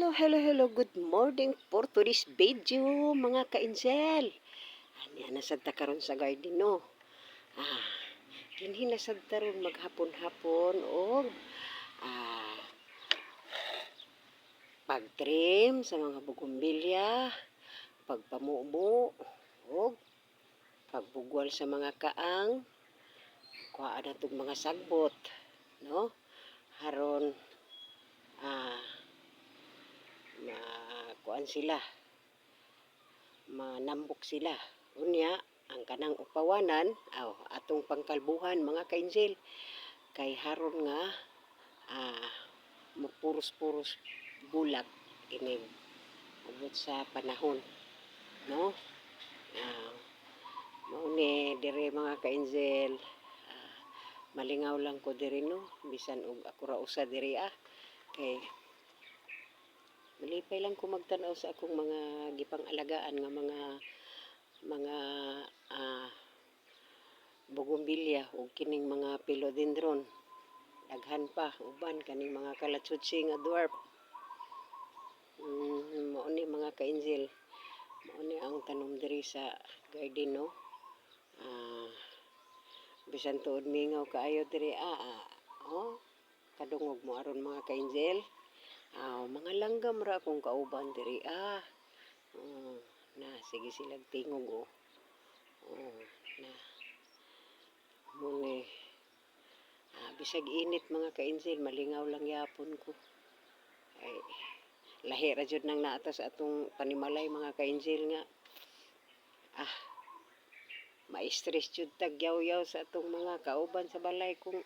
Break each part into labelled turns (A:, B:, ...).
A: Hello, good morning for today's video, mga ka-angel. Ano nasad ta karon sa garden, no? Ah, dinhi nasad ta ron maghapon-hapon o pagtrim sa mga bugombilya, pagpamubo, o pagbugwal sa mga kaang, kuhaan na itong mga sagbot, no? Haron, kuan sila, manambok sila. Unya, ang kanang upawanan, atong pangkalbuhan mga kainjil, kay haron nga mapuros-puros bulag inig abot sa panahon, no? Mauni dire mga kainjil, malingaw lang ko diri, no? Bisan og ako ra usa diri kay malipay lang ko magtan-aw sa akong mga gipang alagaan nga mga bougainvillea o kining mga philodendron. Daghan pa uban kaning mga kalatsutsi nga dwarf. Mao ni mga ka-angel, mao ni ang tanom diri sa garden, no? Bisan tuod mingaw kaayo diri kadungog mo aron mga ka-angel. Mga langgam ra akong kauban diri na sige silang tingog na muni bisag init mga ka-angel, malingaw lang yapon ko. Ay lahi ra jud nang naata sa atong panimalay mga ka-angel nga ma-stress jud tag yaw-yaw sa atong mga kauban sa balay kung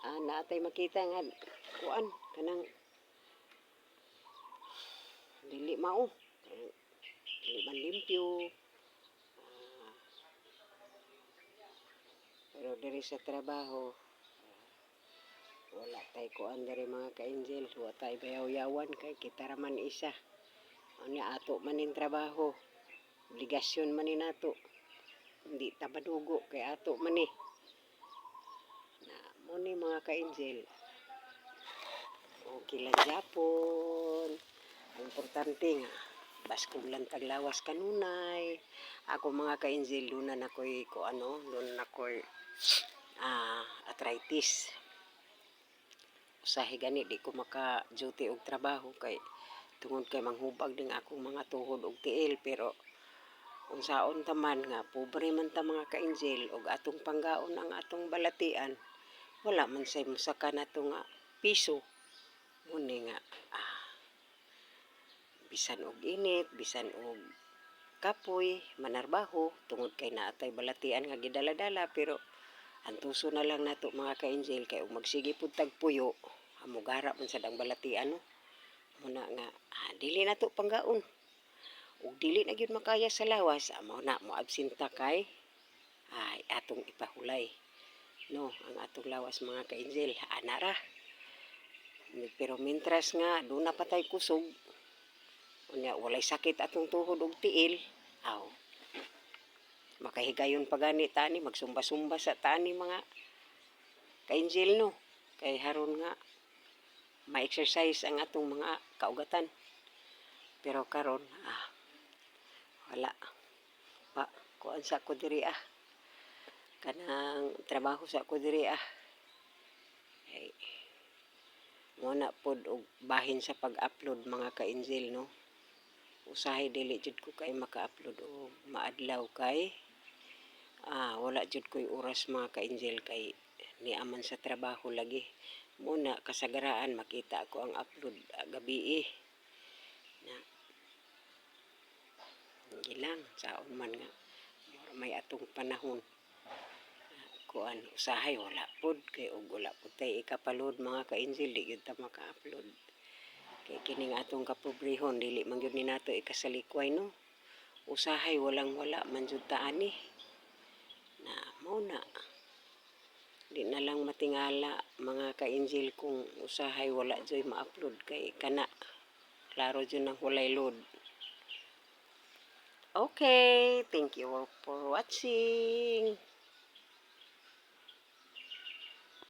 A: naatay makita nga kuan kanang dili mao, dili man limpyo. Pero diri sa trabaho wala tay kuan diri mga ka-angel, wala tay bayaw-yawan kay kita ra man isa. Ano ato man ning trabaho, obligasyon man ni nato, hindi ta madugo kay ato man ni. Na mo ni mga ka-angel, okay lang japon. Ang importante nga baskog lang taglawas kanunay. Ako mga ka-angel, lunan ako'y arthritis. Usahay gani di ko maka-duty og trabaho kay tungod kay manghubag ding akong mga tuhod og tiil. Pero unsaon ta man nga pobre man ta mga ka-angel og atong panggaon ang atong balatian, wala man say musaka nato nga piso. Muni nga bisan og init, bisan og kapoy, manarbaho tungod kay naatay balatian nga gidala-dala, pero antuso na lang nato mga ka-angel kay og magsige pud tag puyo, amugara man sad ang balatian, no? Muna nga dili nato panggaon. Ug dili na gyud makaya sa lawas, amo na mo absenta kay atong ipahulay, no? Ang atong lawas mga ka-angel ana ra. Pero mintras nga do na patay kusog, unya walay sakit atong tuhod og tiil, makahigayon pagani tani, magsumba-sumba sa tani mga ka-angel, no? Kay haron nga ma-exercise ang atong mga kaugatan. Pero karon wala pa kuan sa ko diri kanang trabaho sa ko diri ay mo na pod og bahin sa pag-upload mga ka-angel, no? Usahay dili jud ko kay maka-upload og maadlaw kay wala jud ko'y oras mga ka-angel kay niaman sa trabaho lagi. Muna kasagaraan makita ko ang upload gabi na ilang saon man nga may atong panahon kuan usahay wala pod kay og wala pod tay ikapaload mga ka-angel, di gyud ta maka-upload kay kining atong kapobrehon dili man gyud ni nato ikasalikway, no? Usahay wala man jud ta ani na mao na di na lang matingala mga ka-angel kung usahay wala joy ma-upload kay kana klaro jud nang walay load. Okay, thank you all for watching.